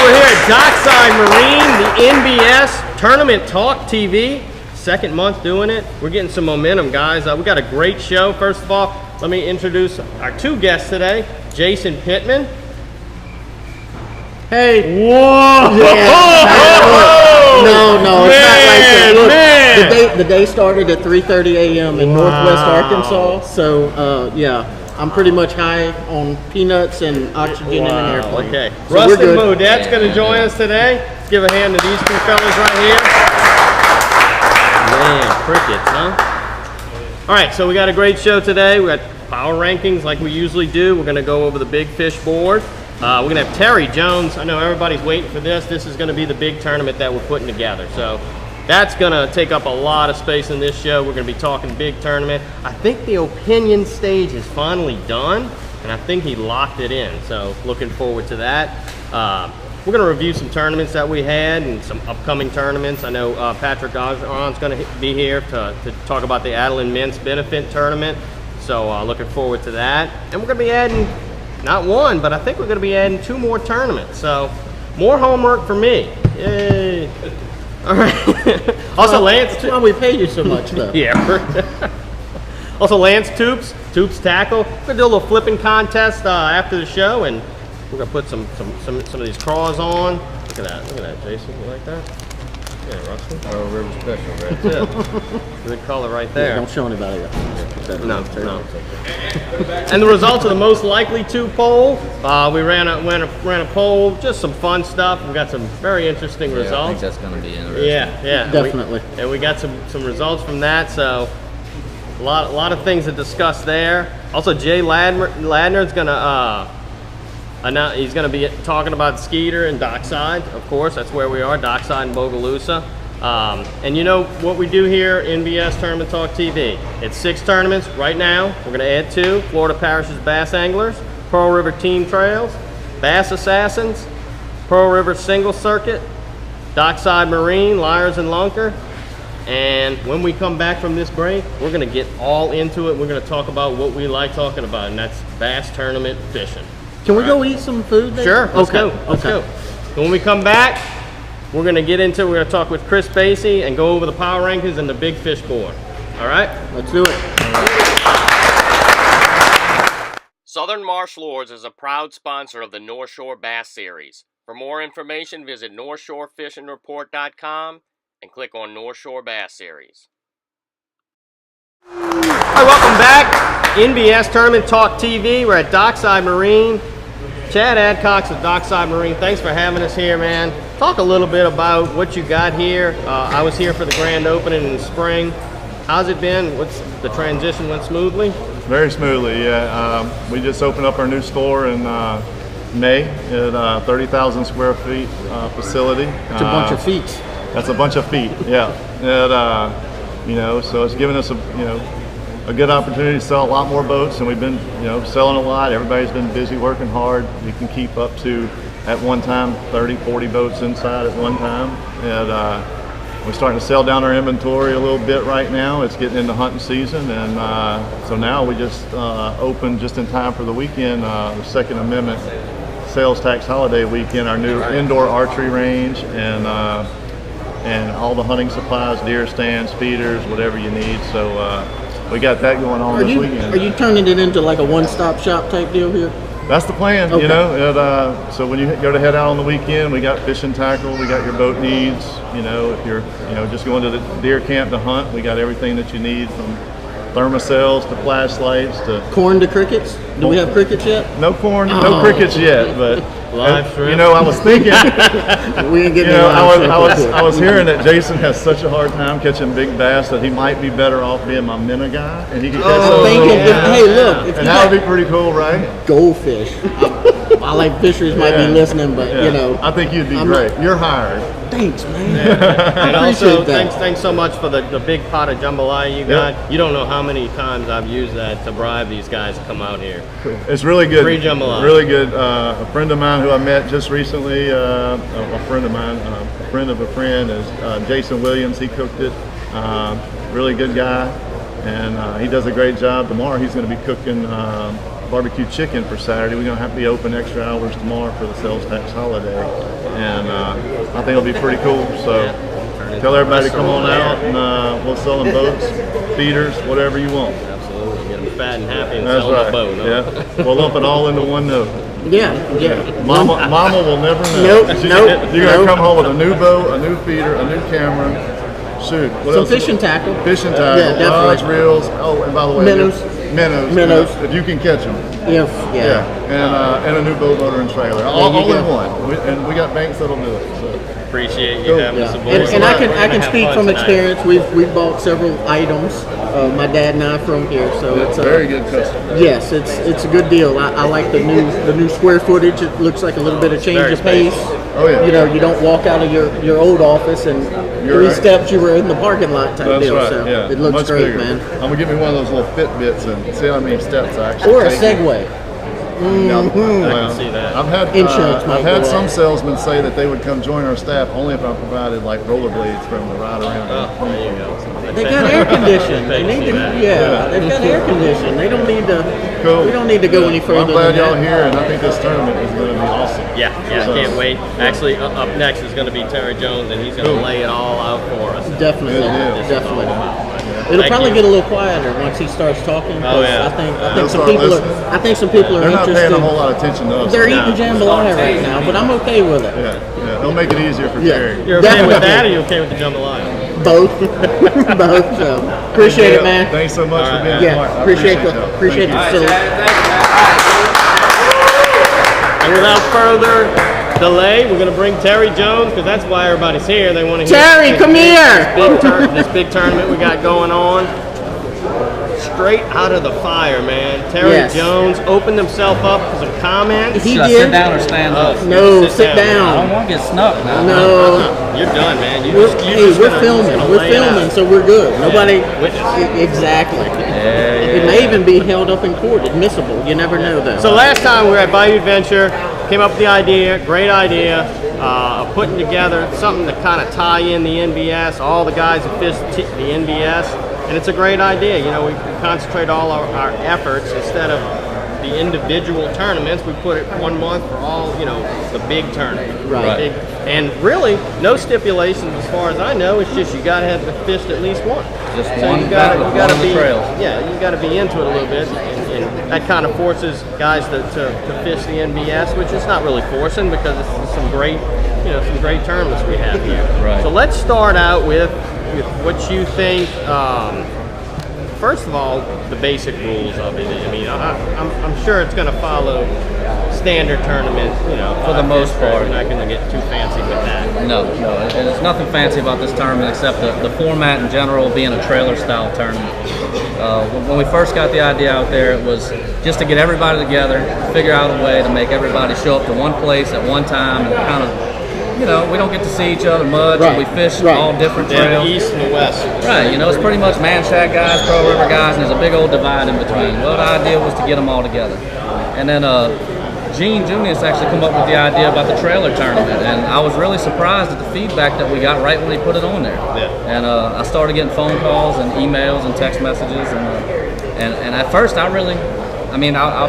we're here at Dockside Marine, the NBS Tournament Talk TV. Second month doing it. We're getting some momentum, guys. We got a great show. First of all, let me introduce our two guests today. Jason Pittman. Hey. Whoa! Yeah. No, it's not like that. Look, the day started at 3:30 a.m. in Northwest Arkansas. So, yeah. I'm pretty much high on peanuts and oxygen in an airplane. Okay. So Rustin Beaudette's going to join us today. Let's give a hand to these two fellas right here. Man, crickets, huh? All right, so we got a great show today. We got power rankings like we usually do. We're going to go over the big fish board. We're going to have Terry Jones. I know everybody's waiting for this. This is going to be the big tournament that we're putting together. So that's going to take up a lot of space in this show. We're going to be talking big tournament. I think the opinion stage is finally done, and I think he locked it in. So looking forward to that. We're going to review some tournaments that we had and some upcoming tournaments. I know Patrick Engerran's going to be here to talk about the Adeline Men's Benefit Tournament. So looking forward to that. And we're going to be adding, not one, but I think we're going to be adding 2 more tournaments. So more homework for me. Yay. All right. Also, Lance. That's why we pay you so much, though. Yeah. Also, Lance Toup's tackle. We're gonna do a little flipping contest after the show, and we're gonna put some of these craws on. Look at that, Jason. You like that? Yeah, Rustin. Oh, River Special, right? That's it. Good color right there. Yeah, don't show anybody else. No. And the results of the most likely to poll. We ran a poll, just some fun stuff. We got some very interesting results. I think that's going to be interesting. Yeah, Definitely. And we got some results from that. So a lot of things to discuss there. Also, Jay Ladner is gonna he's gonna be talking about Skeeter and Dockside. Of course, that's where we are, Dockside and Bogalusa. And you know what we do here, NBS Tournament Talk TV. It's 6 tournaments right now. We're going to add 2. Florida Parish's Bass Anglers, Pearl River Team Trails, Bass Assassins, Pearl River Single Circuit, Dockside Marine, Liars and Lunker. And when we come back from this break, we're going to get all into it. We're going to talk about what we like talking about, and that's bass tournament fishing. Can we go eat some food there? Sure, let's go. Let's go. And when we come back, we're going to talk with Chris Basie and go over the power rankings and the big fish board. All right? Let's do it. Southern Marsh Lords is a proud sponsor of the North Shore Bass Series. For more information, visit NorthShoreFishingReport.com and click on North Shore Bass Series. Hi, welcome back. NBS Tournament Talk TV. We're at Dockside Marine. Chad Adcocks of Dockside Marine, thanks for having us here, man. Talk a little bit about what you got here. I was here for the grand opening in the spring. How's it been? The transition went smoothly? Very smoothly, yeah. We just opened up our new store in May at 30,000 square feet facility. It's a bunch of feet. That's a bunch of feet, yeah. And, so it's given us a good opportunity to sell a lot more boats, and we've been, selling a lot. Everybody's been busy working hard. You can keep up to, at one time, 30, 40 boats inside at one time. And we're starting to sell down our inventory a little bit right now. It's getting into hunting season, and so now we just opened just in time for the weekend, the Second Amendment sales tax holiday weekend, our new indoor archery range, and all the hunting supplies, deer stands, feeders, whatever you need. So we got that going on this weekend. Are you turning it into like a one-stop shop type deal here? That's the plan, okay. So when you go to head out on the weekend, we got fishing tackle, we got your boat needs. If you're, just going to the deer camp to hunt, we got everything that you need, from thermocells to flashlights to corn to crickets. Do we have crickets yet? No corn, no crickets yet, but live shrimp. I was thinking. We ain't getting I was hearing that Jason has such a hard time catching big bass that he might be better off being my minnow guy, and he could catch those. Hey, look, and that would be pretty cool, right? Goldfish. Wildlife fisheries might be listening, but I think you'd be great. You're hired. Thanks, man. And also, thanks so much for the big pot of jambalaya you got. You don't know how many times I've used that to bribe these guys to come out here. It's really good. Free jambalaya. Really good. A friend of mine who I met just recently, a friend of mine, a friend of a friend, is Jason Williams. He cooked it. Really good guy, and he does a great job. Tomorrow he's going to be cooking barbecue chicken for Saturday. We're going to have to be open extra hours tomorrow for the sales tax holiday, and I think it'll be pretty cool. So tell everybody to come on out, and we'll sell them boats, feeders, whatever you want. Absolutely, get them fat and happy and That's sell right. the boat. Huh? Yeah, we'll lump it all into one note. Yeah. Mama will never know. Nope, You're gonna come home with a new boat, a new feeder, a new camera. Shoot, what Some else? fishing tackle. Fishing tackle, Yeah, definitely. rods, reels. Oh, and by the way, minnows. If you can catch them. Yeah. And a new boat motor and trailer, all in one. We got banks that'll do it. So. Appreciate you having us aboard. And I can speak from experience. We've bought several items. My dad and I from here, so it's very good customer. Yes, it's a good deal. I like the new square footage. It looks like a little bit of change of pace. Oh yeah. You know, you don't walk out of your old office and three steps you were in the parking lot type deal. Right. So Yeah. it looks Much great, bigger. man. I'm gonna give me one of those little Fitbits and see how many steps I actually Or a take. Segway. I can see that. I've had some salesmen say that they would come join our staff only if I provided like rollerblades for them to ride around. There you go. They got air conditioning. They need to, they've got air conditioning. They don't need to. Cool. We don't need to go any further. I'm glad than y'all that. here, and I think this tournament is going to be awesome. Yeah, So- can't wait. Actually, up next is going to be Terry Jones, and he's going to lay it all out for us. Definitely, Good deal. definitely. It'll Thank probably you. get a little quieter once he starts talking. Oh, yeah. I think They'll some start people listening. I think some people are They're not interested. paying a whole lot of attention to us. They're No. eating jambalaya right now, but I'm okay with it. Yeah, it'll make it easier for Terry. You're okay with Definitely. that, or you okay with the jambalaya? Both, both. So appreciate it, man. Thanks so much for being Yeah, smart. I appreciate y'all. appreciate the Thank you. facility. And without further delay, we're going to bring Terry Jones, because that's why everybody's here. They want to hear Terry, this come here. This big tournament we got going on. Straight out of the fire, man. Terry Yes. Jones opened himself up for some comments. He Should I did. sit down or stand up? No, sit I don't down. want to get snuck now. No. You're done, man. We're filming. We're lay it out. filming, so we're good. Nobody. Witness. Exactly. Yeah. It may even be held up in court, admissible. You never know, though. So last time we were at Bayou Adventure, came up with the idea, great idea, of putting together something to kind of tie in the NBS, all the guys that fish the NBS, and it's a great idea. You know, we concentrate all our efforts instead of the individual tournaments. We put it 1 month for all, you know, the big tournament. Right. Big, and really, no stipulations as far as I know. It's just you got to have fished at least one. Just So one you gotta one be on the trails. yeah, you got to be into it a little bit, and that kind of forces guys to fish the NBS, which is not really forcing because it's some great, you know, some great tournaments we have here. Right. So let's start out with what you think. First of all, the basic rules of it. I mean, I'm sure it's going to follow standard tournament, you know, For the most part. We're not going to get too fancy with that. No, and there's nothing fancy about this tournament except the format in general being a trailer style tournament. When we first got the idea out there, it was just to get everybody together, figure out a way to make everybody show up to one place at one time, and kind of, you know, we don't get to see each other much, and we fish all different Yeah, the trails. east and the west. Right, you know, it's pretty much Man Shack guys, Pro River guys, and there's a big old divide in between. Well, the idea was to get them all together. And then Gene Junius actually come up with the idea about the trailer tournament, and I was really surprised at the feedback that we got right when he put it on there. Yeah. And I started getting phone calls and emails and text messages, and at first I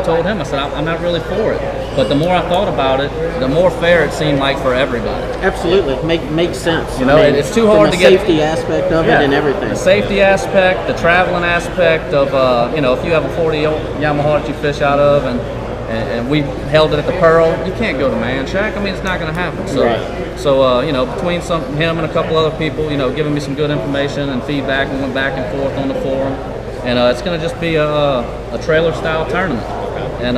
told him, I said, I'm not really for it. But the more I thought about it, the more fair it seemed like for everybody. Absolutely, makes sense. You know, it's too hard to the get safety aspect of it and everything. The safety aspect, the traveling aspect of, you know, if you have a 40 Yamaha that you fish out of, and we held it at the Pearl, you can't go to Man Shack. I mean, it's not going to happen. So, you know, between him and a couple other people, you know, giving me some good information and feedback, we went back and forth on the forum, and it's going to just be a trailer style tournament. And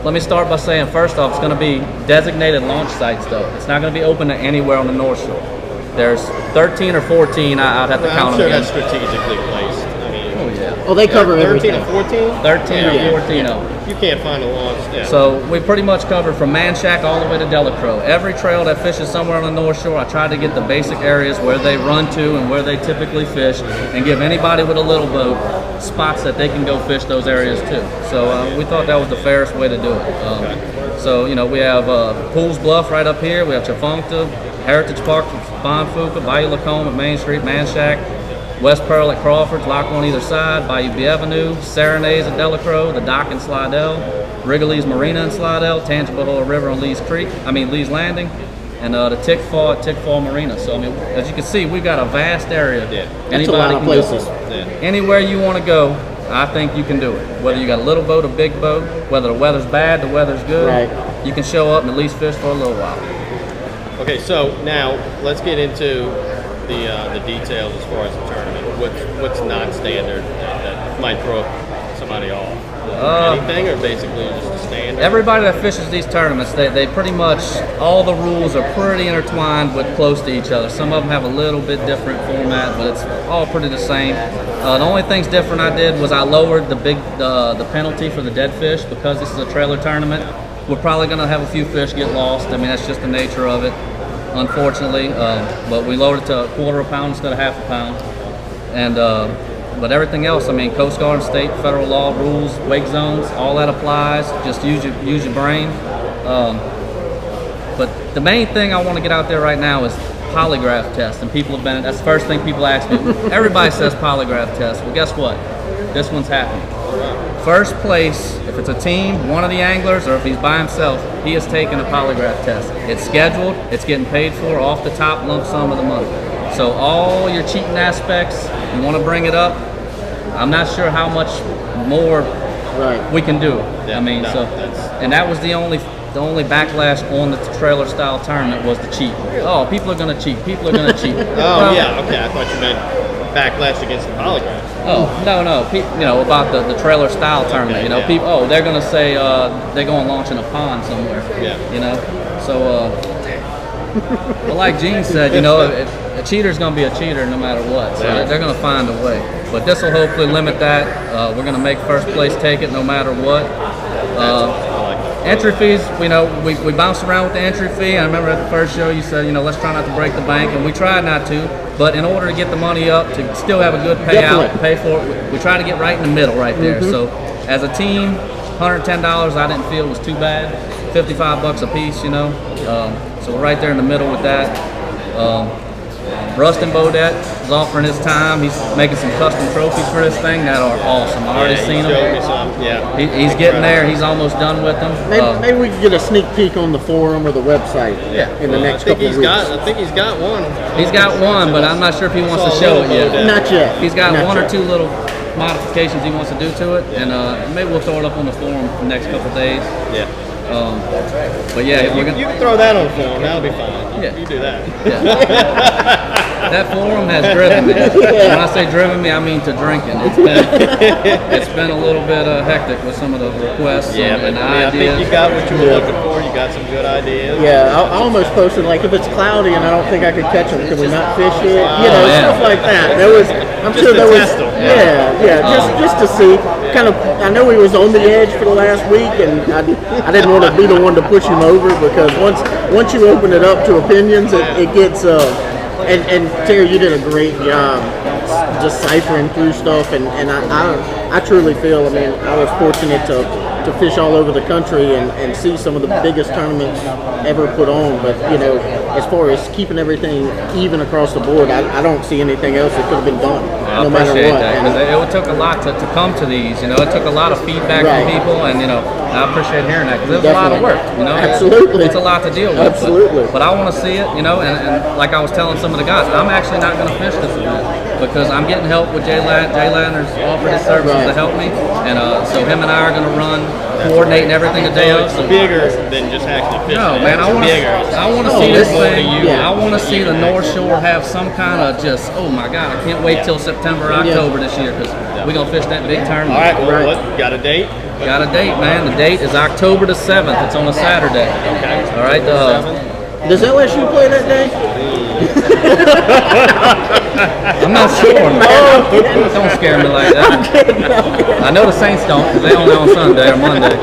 let me start by saying, first off, it's going to be designated launch sites, though. It's not going to be open to anywhere on the North Shore. There's 13 or 14, I'd have to count I'm sure them that's strategically placed. I mean, Oh, they cover 13 everything. or 14? 13 or 14 of them. You can't find a launch. Yeah. So we pretty much covered from Man Shack all the way to Delacroix. Every trail that fishes somewhere on the North Shore, I tried to get the basic areas where they run to and where they typically fish, and give anybody with a little boat spots that they can go fish those areas too. So we thought that was the fairest way to do it. So, you know, we have Pools Bluff right up here. We have Chafuncta, Heritage Park, Bonfuca, Bayou Lacombe at Main Street, Man Shack. West Pearl at Crawford's, lock on either side, Bayou Bienvenue, Serenades at Delacroix, the dock in Slidell, Wrigley's Marina in Slidell, Tangipahoa River on Lee's Landing, and the Tickfaw at Tickfaw Marina. So I mean, as you can see, we've got a vast area. Yeah. That's a lot of places. Anywhere you want to go, I think you can do it. Whether you got a little boat, a big boat, whether the weather's bad, the weather's good, you can show up and at least fish for a little while. Okay, so now let's get into the details as far as the tournament. What's non-standard that might throw somebody off? Anything, or basically just a standard? Everybody that fishes these tournaments, they pretty much, all the rules are pretty intertwined with close to each other. Some of them have a little bit different format, but it's all pretty the same. The only things different I did was I lowered the penalty for the dead fish because this is a trailer tournament. We're probably going to have a few fish get lost. I mean, that's just the nature of it, unfortunately. But we lowered it to a quarter of a pound instead of half a pound. And but everything else, I mean, Coast Guard, state, federal law, rules, wake zones, all that applies. Just use your brain. But the main thing I want to get out there right now is polygraph test. And people have been, that's the first thing people ask me. Everybody says polygraph test. Well, guess what? This one's happening. First place, if it's a team, one of the anglers, or if he's by himself, he is taking a polygraph test. It's scheduled, it's getting paid for off the top lump sum of the money. So all your cheating aspects, you want to bring it up. I'm not sure how much more we can do. Yeah, I mean, and that was the only backlash on the trailer style tournament was the cheat. Oh, people are going to cheat. People are going to cheat. Oh, yeah, okay. I thought you meant backlash against the polygraph. Oh, no. You know, about the trailer style tournament. You know, people, oh, they're going to say they're going to launch in a pond somewhere. Yeah. You know, so, well, like Gene said, you know, a cheater's going to be a cheater no matter what. So they're going to find a way. But this will hopefully limit that. We're going to make first place take it no matter what. Entry fees, you know, we bounced around with the entry fee. I remember at the first show you said, you know, let's try not to break the bank, and we tried not to. But in order to get the money up, to still have a good payout, pay for it, we try to get right in the middle right there. So as a team, $110 I didn't feel was too bad. $55 a piece, you know. So we're right there in the middle with that. Rustin Beaudette is offering his time. He's making some custom trophies for this thing that are awesome. I already seen them. He's getting there. He's almost done with them. Maybe we can get a sneak peek on the forum or the website in the next couple of weeks. I think he's got one. He's got one, but I'm not sure if he wants to show it yet. Not yet. He's got one or two little modifications he wants to do to it, and maybe we'll throw it up on the forum the next couple of days. Yeah. But yeah, you can throw that on the forum. That'll be fine. Yeah. You do that. Yeah. That forum has driven me. When I say driven me, I mean to drinking. It's been a little bit hectic with some of the requests and ideas. I think you got what you were looking for. You got some good ideas. Yeah, I almost posted like if it's cloudy and I don't think I could catch them, can we not fish it? You know, stuff like that. I'm sure there was. Just to see. Kind of, I know he was on the edge for the last week, and I didn't want to be the one to push him over because once you open it up to opinions, it gets. And Terry, you did a great job just ciphering through stuff, and I truly feel. I mean, I was fortunate to fish all over the country and see some of the biggest tournaments ever put on. But you know, as far as keeping everything even across the board, I don't see anything else that could have been done. No matter what. It took a lot to come to these. You know, it took a lot of feedback from people, and you know, I appreciate hearing that because it's a lot of work. You know, absolutely, it's a lot to deal with. Absolutely. But I want to see it. You know, and like I was telling some of the guys, I'm actually not going to fish this event because I'm getting help with Jay Ladner's offered his services to help me, and so him and I are going to run, coordinating everything the day of. It's bigger than just actually fishing. No, man, I want to see this thing. I want to see the North Shore have some kind of just, oh my God, I can't wait till September, October this year because we're going to fish that big tournament. All right, well, what, got a date? Got a date, man. The date is October the 7th. It's on a Saturday. Okay. All right. Does LSU play that day? I'm not sure. Don't scare me like that. I know the Saints don't because they only on Sunday or Monday.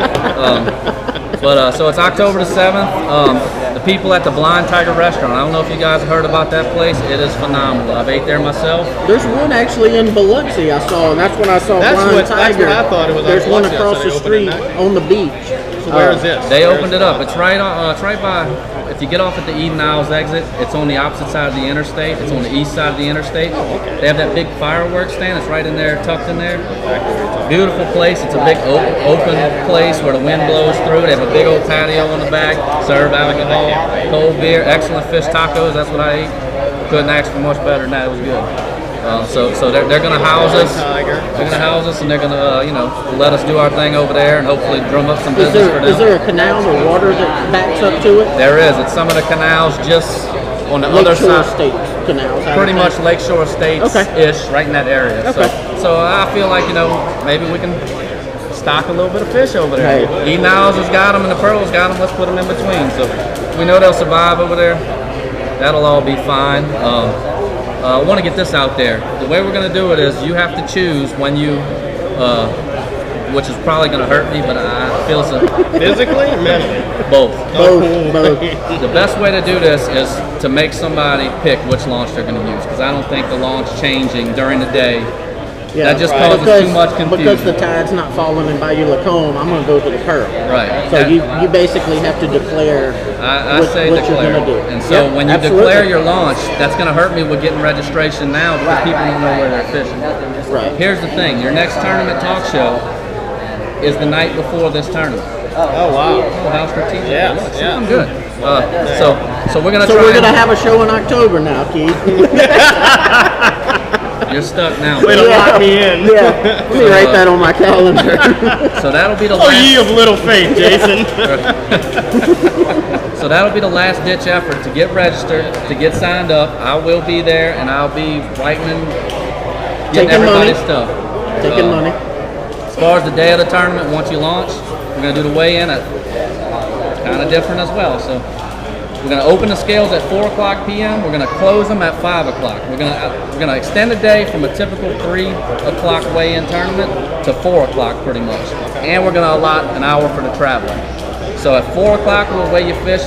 So it's October the 7th. The people at the Blind Tiger Restaurant. I don't know if you guys have heard about that place. It is phenomenal. I've ate there myself. There's one actually in Biloxi I saw, and that's when I saw Blind Tiger. That's what I thought it was. There's one across the street on the beach. So where is this? They opened it up. It's right on. It's right by. If you get off at the Eden Isles exit, it's on the opposite side of the interstate. It's on the east side of the interstate. They have that big fireworks stand. It's right in there, tucked in there. Beautiful place. It's a big open place where the wind blows through. They have a big old patio on the back. Serve alcohol, cold beer, excellent fish tacos. That's what I ate. Couldn't ask for much better than that. It was good. So they're going to house us. They're going to house us, and they're going to let us do our thing over there, and hopefully drum up some business for them. Is there a canal or water that backs up to it? There is. It's some of the canals just on the other side. State canals. Pretty much Lakeshore Estates-ish, right in that area. Okay. So I feel like maybe we can stock a little bit of fish over there. Right. Eden Isles has got them, and the Pearl's got them. Let's put them in between. So we know they'll survive over there. That'll all be fine. I want to get this out there. The way we're going to do it is you have to choose when you, which is probably going to hurt me, but I feel so. Physically or mentally? Both. Both. The best way to do this is to make somebody pick which launch they're going to use, because I don't think the launch changing during the day, that just causes too much confusion. Because the tide's not falling in Bayou Lacombe, I'm going to go to the Pearl. Right. So you basically have to declare what you're going to do. And so when you declare your launch, that's going to hurt me with getting registration now because people don't know where they're fishing. Right. Here's the thing. Your next tournament talk show is the night before this tournament. Oh, wow. Oh, how strategic. Yeah. I'm good. So we're going to try. So we're going to have a show in October now, Keith. You're stuck now. Way to lock me in. Yeah. Let me write that on my calendar. So that'll be the last. Oh, ye of little faith, Jason. So that'll be the last ditch effort to get registered, to get signed up. I will be there, and I'll be writing and getting everybody's stuff. Taking money. As far as the day of the tournament, once you launch, we're going to do the weigh-in at kind of different as well. So we're going to open the scales at 4 o'clock p.m. We're going to close them at 5 o'clock. We're going to extend the day from a typical 3 o'clock weigh-in tournament to 4 o'clock pretty much. And we're going to allot an hour for the traveling. So at 4 o'clock we'll weigh your fish.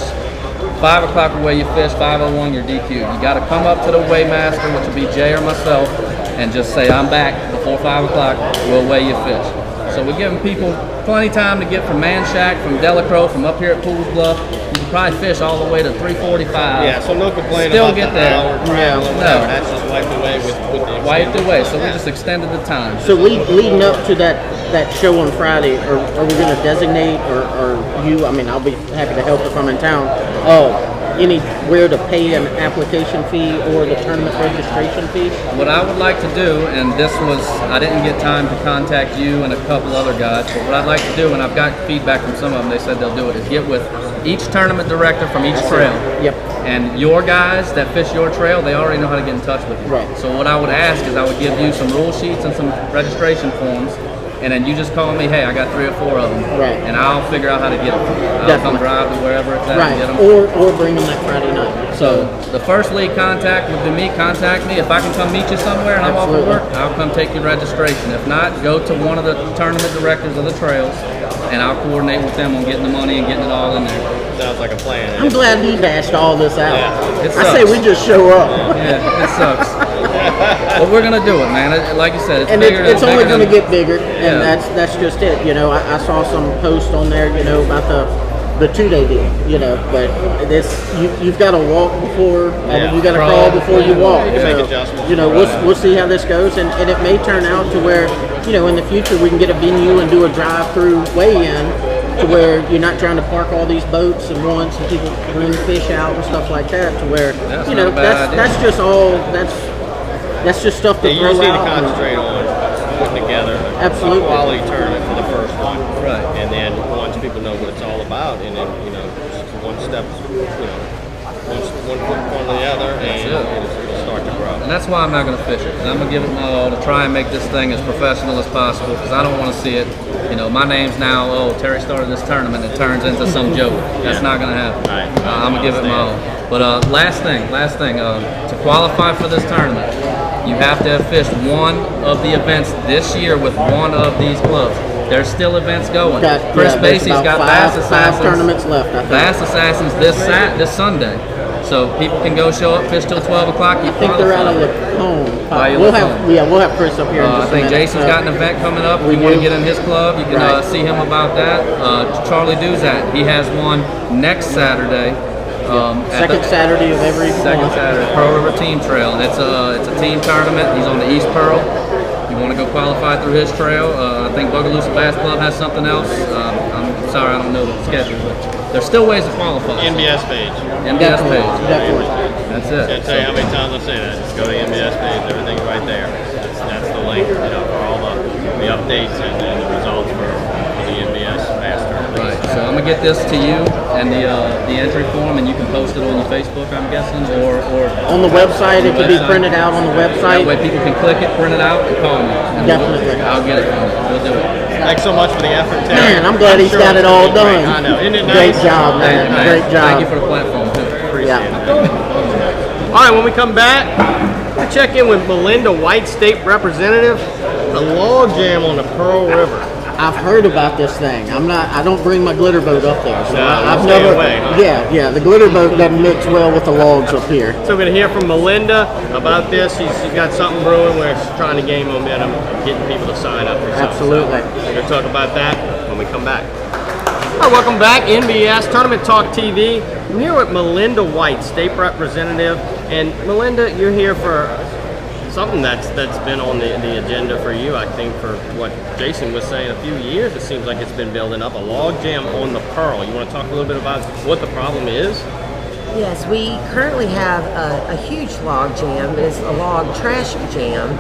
5 o'clock we'll weigh your fish. 5:01 your DQ. You got to come up to the weighmaster, which will be Jay or myself, and just say I'm back before 5 o'clock. We'll weigh your fish. So we're giving people plenty of time to get from Man Shack, from Delacroix, from up here at Pools Bluff. You can probably fish all the way to 3:45. Yeah, so no complaint Still about get the there. hour travel. No. That's just wiped away with the wiped away. So we just extended the time. So leading up to that show on Friday, are we going to designate, or you? I mean, I'll be happy to help if I'm in town. Anywhere to pay an application fee or the tournament registration fee? What I would like to do, and I didn't get time to contact you and a couple other guys, but what I'd like to do, and I've got feedback from some of them, they said they'll do it, is get with each tournament director from each trail. Yep. And your guys that fish your trail, they already know how to get in touch with you. Right. So what I would ask is I would give you some rule sheets and some registration forms, and then you just call me, hey, I got 3 or 4 of them. Right. And I'll figure out how to get them. I'll come drive to wherever it's at and get them. Or bring them that Friday night. So the first lead contact would be me. Contact me. If I can come meet you somewhere and I'm off of work, I'll come take your registration. If not, go to one of the tournament directors of the trails, and I'll coordinate with them on getting the money and getting it all in there. Sounds like a plan. I'm glad he bashed all this out. Yeah, I say we just show up. Yeah, it sucks. But we're gonna do it, man. Like you said, it's only going to get bigger, and that's just it. I saw some post on there, about the 2-day deal, but you've got to walk before, you got to crawl before you walk. You can make adjustments. We'll see how this goes, and it may turn out to where, in the future we can get a venue and do a drive-through weigh-in, to where you're not trying to park all these boats at once and people bring fish out and stuff like that, to where that's just stuff to you throw just need out. to concentrate on putting together a quality tournament for the first one, right? And then once people know what it's all about, and then just one step, one foot in front of the other, and it'll start to grow. And that's why I'm not going to fish it. I'm going to give it my all to try and make this thing as professional as possible, because I don't want to see it. My name's now, Terry started this tournament, it turns into some joke. That's not going to happen. Right. I'm going to give it my all. But last thing, to qualify for this tournament, you have to have fished one of the events this year with one of these clubs. There's still events going. Chris Basie's got Bass Assassins. 5 tournaments left, I think. Bass Assassins this Sunday. So people can go show up, fish till 12 o'clock. I think they're out of Lacombe. We'll have Chris up here in I just a think minute. Jason's got an event coming up. If you want to get in his club, you can see him about that. Charlie Duzat, he has one next Saturday. Second Saturday of every month. Saturday, Pearl River Team Trail, and it's a team tournament. He's on the East Pearl. You want to go qualify through his trail. I think Bogalusa Bass Club has something else. I'm sorry, I don't know the schedule, but there's still ways to qualify. NBS page. NBS page. Definitely. That's it. I'll tell you how many times I say that. Just go to the NBS page. Everything's right there. That's the link, for all the updates and the results for the NBS Bass Tournament. Right. So I'm gonna get this to you and the entry form, and you can post it on your Facebook, I'm guessing, or on the website. It can be printed out on the website. That way people can click it, print it out, and call me. And Definitely. I'll get it. We'll do it. Thanks so much for the effort, Terry. Man, I'm glad he's got it all done. I know. Isn't it Great nice? job, man. Great job. Thank you for the platform, too. Appreciate it. All right, when we come back, we check in with Melinda White, State Representative. The log jam on the Pearl River. I've heard about this thing. I don't bring my glitter boat up there, so No, I've stay never. away, huh? Yeah. The glitter boat doesn't mix well with the logs up here. So we're going to hear from Melinda about this. She's got something brewing where she's trying to gain momentum, getting people to sign up for something. Absolutely. So we're going to talk about that when we come back. All right, welcome back, NBS Tournament Talk TV. I'm here with Melinda White, State Representative. And Melinda, you're here for something that's been on the agenda for you, I think, for what Jason was saying, a few years. It seems like it's been building up. A log jam on the Pearl. You want to talk a little bit about what the problem is? Yes, we currently have a huge log jam. It's a log trash jam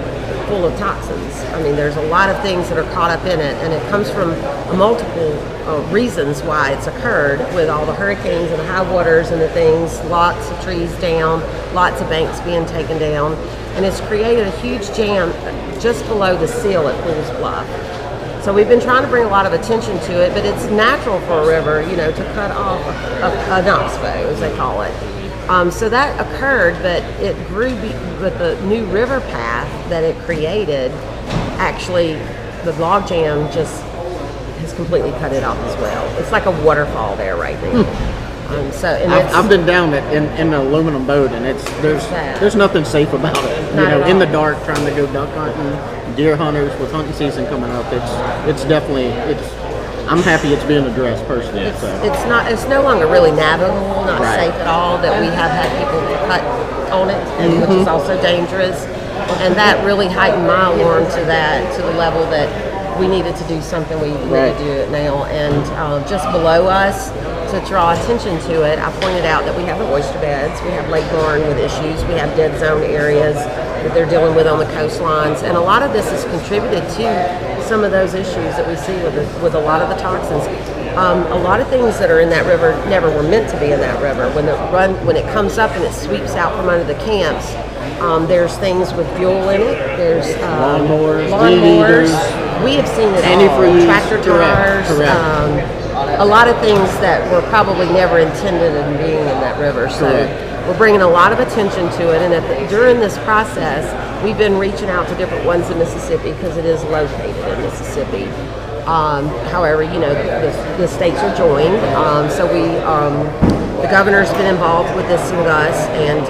full of toxins. I mean, there's a lot of things that are caught up in it, and it comes from multiple reasons why it's occurred, with all the hurricanes and the high waters and the things, lots of trees down, lots of banks being taken down, and it's created a huge jam just below the seal at Pools Bluff. So we've been trying to bring a lot of attention to it, but it's natural for a river, to cut off an oxbow, as they call it. So that occurred, but it grew with the new river path that it created. Actually, the log jam just has completely cut it off as well. It's like a waterfall there right now. I've been down it in the aluminum boat, and there's nothing safe about it. In the dark, trying to go duck hunting, deer hunters with hunting season coming up. It's definitely. I'm happy it's being addressed personally. It's no longer really navigable, not safe at all. That we have had people cut on it, which is also dangerous, and that really heightened my alarm to the level that we needed to do something. We need to do it now, and just below us, to draw attention to it, I pointed out that we have the oyster beds, we have Lake Barn with issues, we have dead zone areas that they're dealing with on the coastlines, and a lot of this has contributed to some of those issues that we see with a lot of the toxins. A lot of things that are in that river never were meant to be in that river. When it comes up and it sweeps out from under the camps, there's things with fuel in it. There's lawnmowers. We have seen it all. Tractor tires. Correct. A lot of things that were probably never intended in being in that river. So we're bringing a lot of attention to it. And during this process, we've been reaching out to different ones in Mississippi because it is located in Mississippi. However, the states are joined. So the governor's been involved with this with us, and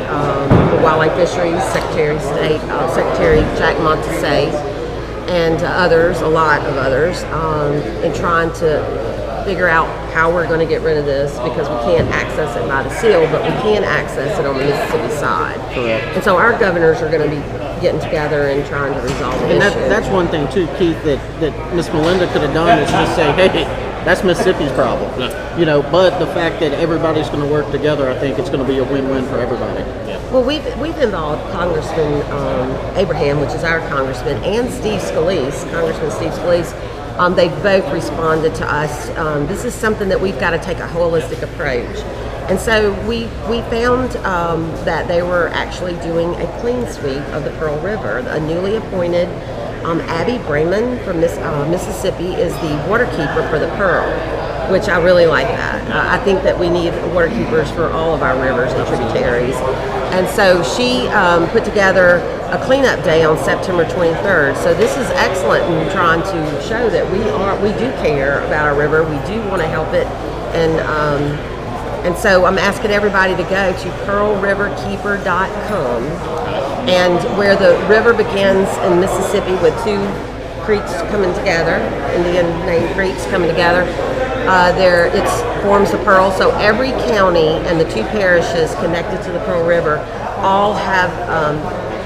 the Wildlife Fisheries Secretary of State, Secretary Jack Montesay, and a lot of others, in trying to figure out how we're going to get rid of this, because we can't access it by the seal, but we can access it on the Mississippi side. Correct. And so our governors are going to be getting together and trying to resolve the issue. And that's one thing too, Keith, that Miss Melinda could have done, is just say, hey, that's Mississippi's problem. But the fact that everybody's going to work together, I think it's going to be a win-win for everybody. Well, we've involved Congressman Abraham, which is our congressman, and Congressman Steve Scalise. They both responded to us. This is something that we've got to take a holistic approach. And so we found that they were actually doing a clean sweep of the Pearl River. A newly appointed Abby Brayman from Mississippi is the waterkeeper for the Pearl, which I really like that. I think that we need waterkeepers for all of our rivers and tributaries. And so she put together a cleanup day on September 23rd. So this is excellent in trying to show that we do care about our river. We do want to help it and And so I'm asking everybody to go to pearlriverkeeper.com, and where the river begins in Mississippi with two creeks coming together, Indian named creeks coming together, there it forms the Pearl. So every county and the two parishes connected to the Pearl River all have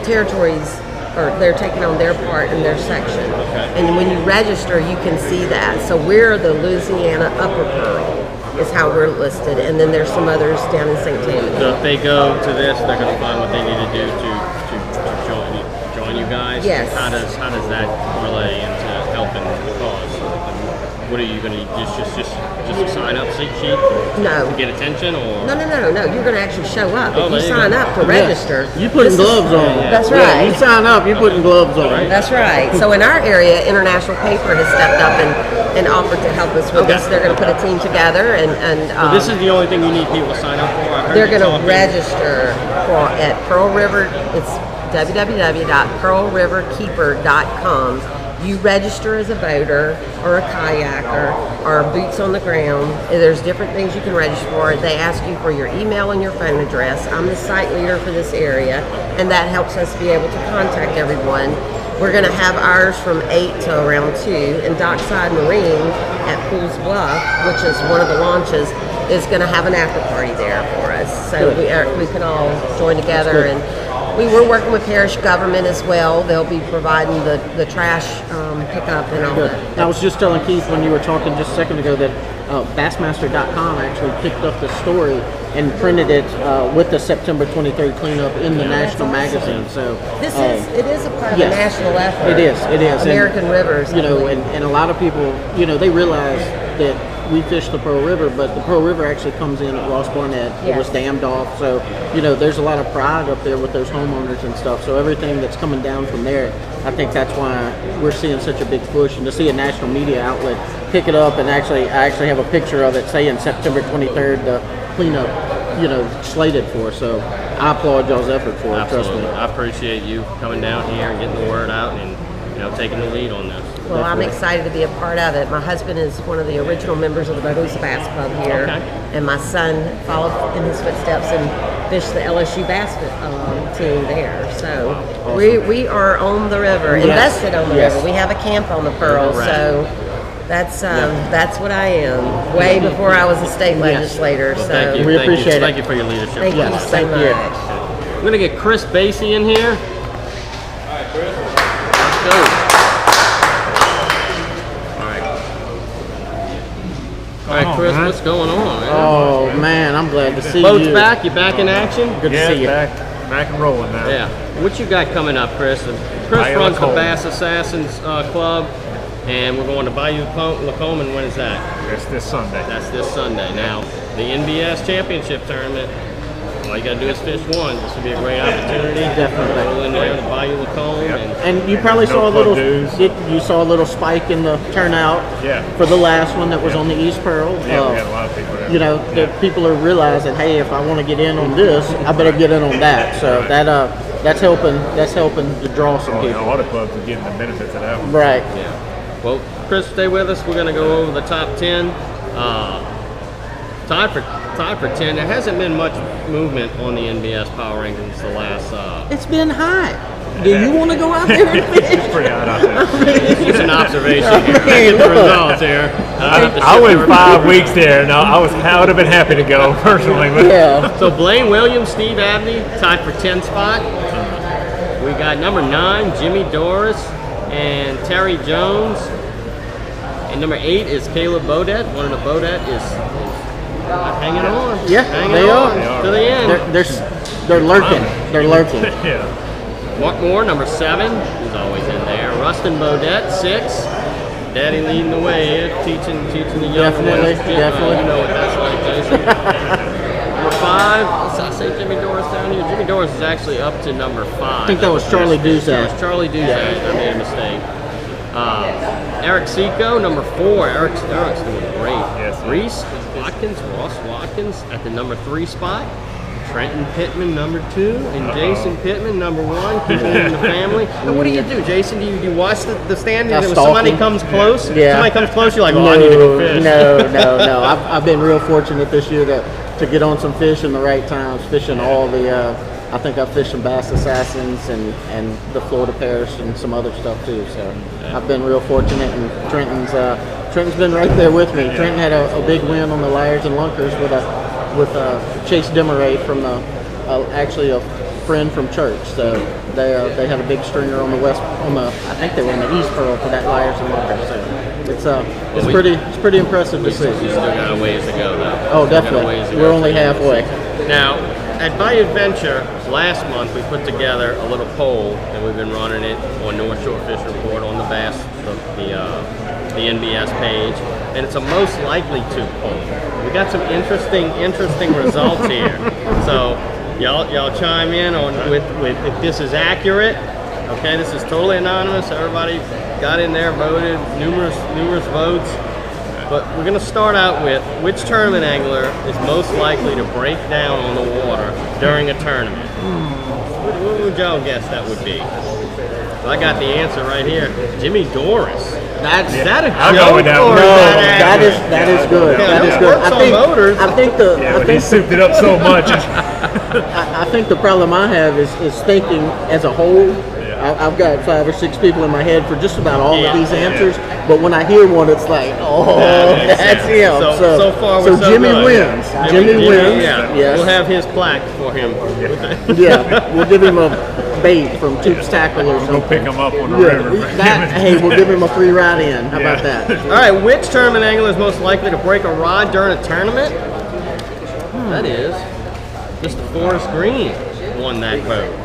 territories, or they're taking on their part in their section. And when you register, you can see that. So we're the Louisiana Upper Pearl is how we're listed, and then there's some others down in St. Tammany. So if they go to this, they're going to find what they need to do to join you guys. Yes. How does that parlay into helping the cause? What are you going to just a sign up sheet No. to get attention, or No. You're going to actually show up. Oh, If you there you sign go. up to register. You putting gloves on. That's Yeah, right. you sign up, you putting gloves on. That's right. So in our area, International Paper has stepped up and offered to help us with this. They're going to put a team together, and so this is the only thing you need people to sign up for? I heard they're you going to talking. register at Pearl River. It's www.pearlriverkeeper.com. You register as a boater or a kayaker or boots on the ground. There's different things you can register for. They ask you for your email and your phone address. I'm the site leader for this area, and that helps us be able to contact everyone. We're going to have ours from 8 to around 2, and Dockside Marine at Pools Bluff, which is one of the launches, is going to have an after party there for us. So we can all join together, and we were working with parish government as well. They'll be providing the trash pickup and all that. I was just telling Keith when you were talking just a second ago that Bassmaster.com actually picked up the story and printed it with the September 23rd cleanup in the national magazine. So It is a part of yes, a national effort. It is. American Rivers. You know, and a lot of people, they realize that we fish the Pearl River, but the Pearl River actually comes in at Ross Barnett. It was dammed off. So, there's a lot of pride up there with those homeowners and stuff. So everything that's coming down from there, I think that's why we're seeing such a big push. And to see a national media outlet pick it up, and I actually have a picture of it saying September 23rd, the cleanup, slated for. So I applaud y'all's effort for it. Trust me. I appreciate you coming down here and getting the word out and taking the lead on this. Well, I'm excited to be a part of it. My husband is one of the original members of the Bogalusa Bass Club here, and my son followed in his footsteps and fished the LSU bass team there. So we are on the river, invested on the river. We have a camp on the Pearl, so that's what I am. Way before I was a state legislator. Well, so thank you. We appreciate it. Thank you for your leadership. Thank you so much. I'm gonna get Chris Basie in here. All right, Chris. Let's go. All right, Chris, what's going on, man? Oh man, I'm glad to see you. Boat's back. You back in action? Good to see you. Back and rolling now. Yeah. What you got coming up, Chris? Chris runs the Bass Assassins Club, and we're going to Bayou Lacombe, and when is that? That's this Sunday. That's this Sunday. Now, the NBS Championship Tournament, all you got to do is fish one. This would be a great opportunity. Definitely. Roll in there to Bayou Lacombe. And you probably saw a little. You saw a little spike in the turnout. For the last one that was on the East Pearl. Yeah, we had a lot of people there. The people are realizing, hey, if I want to get in on this, I better get in on that. So that's helping to draw some people. All the clubs are getting the benefits of that one. Right. Yeah. Well, Chris, stay with us. We're going to go over the top 10. Tied for 10. There hasn't been much movement on the NBS power rankings the last. It's been high. Do you want to go out there and fish? It's pretty hot out there. It's just an observation here. Get the results here. I went 5 weeks there, and I would have been happy to go personally. But So Blaine Williams, Steve Abney, tied for 10 spot. We got number 9, Jimmy Doris and Terry Jones. And number 8 is Caleb Beaudette. One of the Beaudette is hanging on. Yeah, hanging they on are. to the end. They're lurking. They're lurking. yeah. Mark Moore, number 7, who's always in there. Rustin Beaudette, 6. Daddy leading the way here, teaching the young Definitely. ones. You know what that's like, Jason. Number 5, I say Jimmy Doris down here. Jimmy Doris is actually up to number 5. I think that was Charlie Duzak. That was Charlie Duzak. I made a mistake. Eric Seco, number 4. Eric's doing great. Yes, Reese Watkins, Ross Watkins at the number 3 spot. Trenton Pittman, number 2, and Jason Pittman, number 1, keeping it in the family. And what do you do, Jason? Do you watch the standings, and when somebody comes close, somebody comes close, you're like, oh, I need to go fish. No. I've been real fortunate this year to to get on some fish in the right times, fishing all the. I think I've fished some Bass Assassins and the Florida Pears and some other stuff too. So I've been real fortunate, and Trenton's been right there with me. Trenton had a big win on the Lyres and Lunkers with Chase Demeray from actually a friend from church. So they had a big stringer on the I think they were on the East Pearl for that Lyres and Lunkers. So it's pretty impressive to see. You still got a ways to go though. Oh, definitely. We're only halfway. Now, at Bayou Adventure, last month we put together a little poll, and we've been running it on North Shore Fish Report on the Bass, the NBS page, and it's a most likely to poll. We got some interesting results here. So y'all chime in on with if this is accurate. Okay, this is totally anonymous. Everybody got in there, voted, numerous votes. But we're going to start out with which tournament angler is most likely to break down on the water during a tournament? What would y'all guess that would be? Well, I got the answer right here. Jimmy Doris. Is that a I'll joke? go with that one. Or That is good. Yeah, That is it good. works on motors. I think he souped it up so much. I think the problem I have is thinking as a whole. I've got 5 or 6 people in my head for just about all of these answers, but when I hear one, it's like, that's him. So far, we're so Jimmy good. wins. Jimmy wins. Yeah. Yes. We'll have his plaque for him. Yeah, we'll give him a bait from Toup's Tackle or something. We'll pick him up on the river. Hey, we'll give him a free ride in. How about that? All right, which tournament angler is most likely to break a rod during a tournament? That is Mr. Forrest Green won that boat.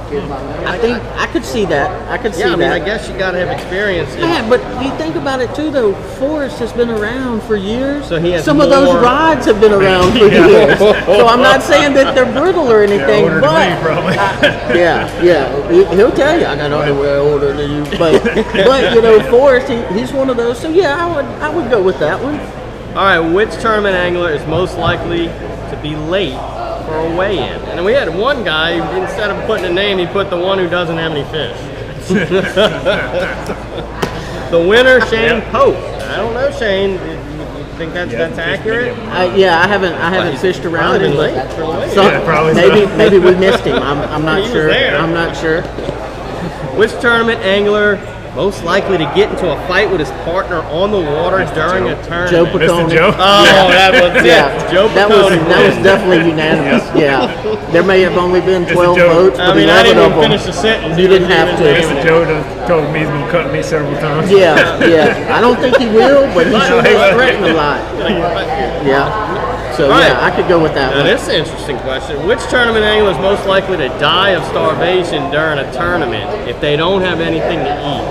I think I could see that. I mean, I guess you got to have experience. Yeah, but you think about it too, though. Forrest has been around for years. So he has some of those rods have been around for years. So I'm not saying that they're brittle or anything, older but than me, probably. he'll tell you I got underwear older than you. But you know, Forrest, he's one of those. So yeah, I would go with that one. All right, which tournament angler is most likely to be late for a weigh-in? And we had one guy, instead of putting a name, he put the one who doesn't have any fish. The winner, Shane Pope. I don't know, Shane. You think that's accurate? I haven't fished around him. Probably Maybe we missed him. I'm not sure. I'm not sure. Which tournament angler most likely to get into a fight with his partner on the water during a tournament? Joe Piccone. Oh, that was it. Joe Piccone. That was definitely unanimous. Yeah. There may have only been 12 votes, but I mean, I 11 didn't of even them. finish the sentence. You didn't have to. Mr. Joe told me he's going to cut me several times. Yeah. I don't think he will, but he sure does threaten a lot. Yeah. So Right. yeah, I could go with that Now, one. this is an interesting question. Which tournament angler is most likely to die of starvation during a tournament if they don't have anything to eat?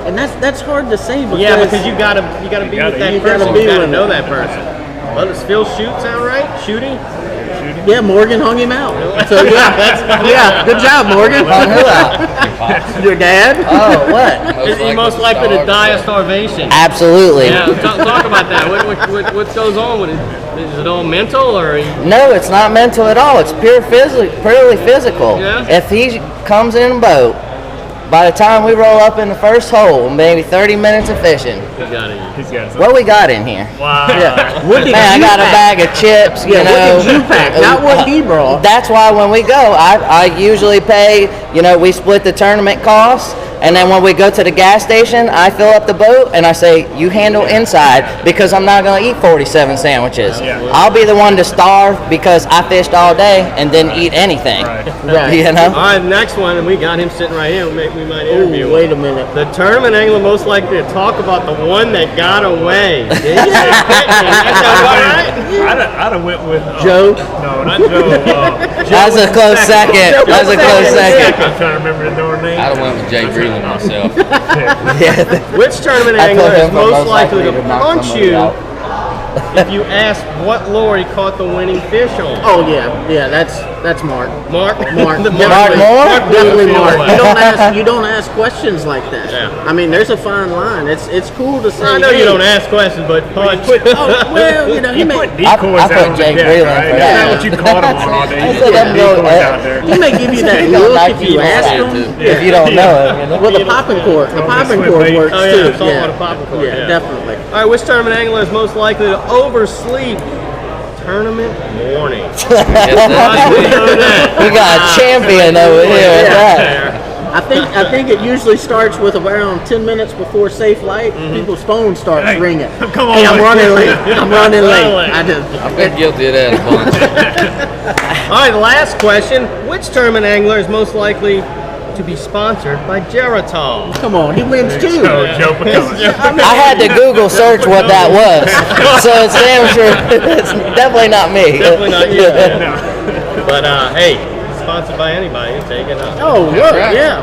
And that's hard to say because Because you gotta be with that you person. gotta be You gotta with know it. that person. Well, does Phil Shoot sound right? Shooty? Yeah, Morgan hung him out. So yeah, good job, Morgan. Your dad? Oh, what? Is he most likely to die of starvation? Absolutely. Yeah, talk about that. What goes on with it? Is it all mental or? No, it's not mental at all. It's purely physical. Yeah? If he comes in a boat, by the time we roll up in the first hole, maybe 30 minutes of fishing. You gotta eat. He's got What we got in here? Wow. Yeah. What did Man, I you got a pack? bag of chips, you Yeah, know. what did you pack? Not what he brought. That's why when we go, I usually pay, we split the tournament costs, and then when we go to the gas station, I fill up the boat, and I say, you handle inside, because I'm not going to eat 47 sandwiches. Yeah. I'll be the one to starve because I fished all day and didn't eat anything. Right. You know? All right, next one, and we got him sitting right here. We might interview him. Wait a minute. The tournament angler most likely to talk about the one that got away. That sounds all right. I'd have went with Joe? No, not Joe. That's a close second. That's a close second. I'm trying to remember the door name. I went with Jay Breland myself. Yeah. Which tournament I angler put him is for most likely to knock punch somebody you out. if you ask what lure he caught the winning fish on? Oh yeah, that's Mark. Mark? Mark. Mark Moore? Definitely Feel Mark. away. You don't ask questions like that. Yeah. I mean, there's a fine line. It's cool to say. I know you hey, don't ask questions, but punch. Oh well, he may Put decoys I out put on Jake the deck, Breland right? for Isn't that. that what you caught them on all day? I You said put I'm going- decoys out there. he may give you that He gonna look knock if you you ask out, him. if you don't know him. Well, the popping cord works Oh, yeah, too. saltwater popping cord, Yeah, yeah. definitely. All right, which tournament angler is most likely to oversleep tournament morning. We got a champion over here with that. I think it usually starts with around 10 minutes before safe light. People's phones start ringing. Come on, hey, I'm running late. I'm running late. I've been guilty of that a bunch. All right, last question. Which tournament angler is most likely to be sponsored by Geritol? Come on, he wins too. I had to Google search what that was, so it's damn sure it's definitely not me. Definitely not you. No. But hey, sponsored by anybody, take it up. Oh, look, yeah.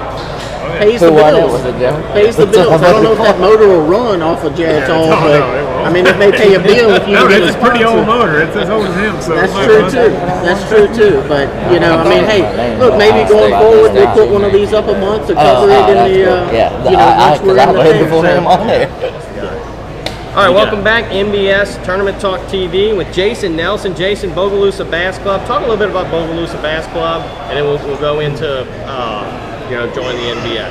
Pays the Who won it? bills. Was it Jim? Pays the bills. I don't know if that motor will run off of Geritol, but I mean, it may pay a bill if you No, can get it's a a pretty old sponsor. motor. It's as old as him. So That's true too. That's true too. But you know, I mean, hey, look, maybe going forward, we'll put one of these up a month to cover it in the, you know, once we're in the thing. for him on there. All right, welcome back, NBS Tournament Talk TV with Jason Nelson, Jason, Bogalusa Bass Club. Talk a little bit about Bogalusa Bass Club, and then we'll go into, you know, join the NBS.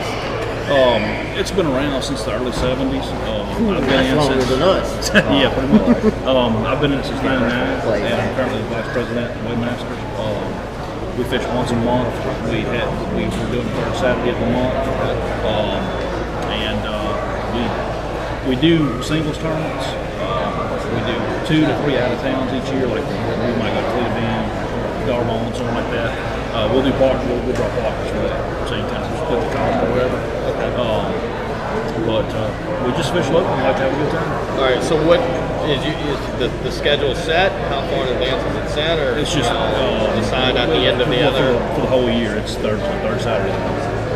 It's been around since the early 70s. I've been That's in longer since, than us. yeah, pretty much. I've been in it since 99, and I'm currently the vice president and waymaster. We fish once a month. We were doing the third Saturday of the month, and we do singles tournaments. We do 2 to 3 out of towns each year. Like we might go to Cleveland, Garbon, something like that. We'll do partners. We'll draw partners for that. So you kind of split the cost or whatever. But we just fish local. We like to have a good time. All right, so what is the schedule set? How far in advance is it set, or It's just decide at the end of the other? For the whole year. It's third Saturday.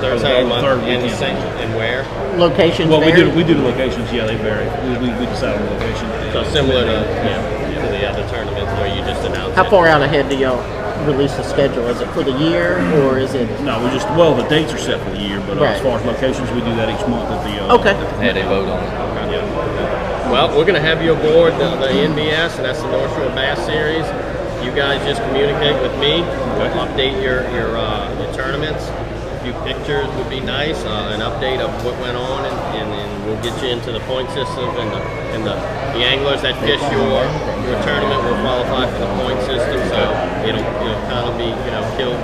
Third Saturday month, third and weekend. and where? Locations. Well, vary. we do the locations. Yeah, they vary. We decide on the location. So similar to the other tournaments where you just announced. How far out ahead do y'all release the schedule? Is it for the year or is it? No, the dates are set for the year, but Right. as far as locations, we do that each month at the. Okay. Yeah, they vote on it. Well, we're going to have you aboard the NBS, and that's the North Shore Bass Series. You guys just communicate with me. We'll update your tournaments. A few pictures would be nice. An update of what went on, and we'll get you into the point systems, and the anglers that fish your tournament will qualify for the point system. So it'll kind of be kill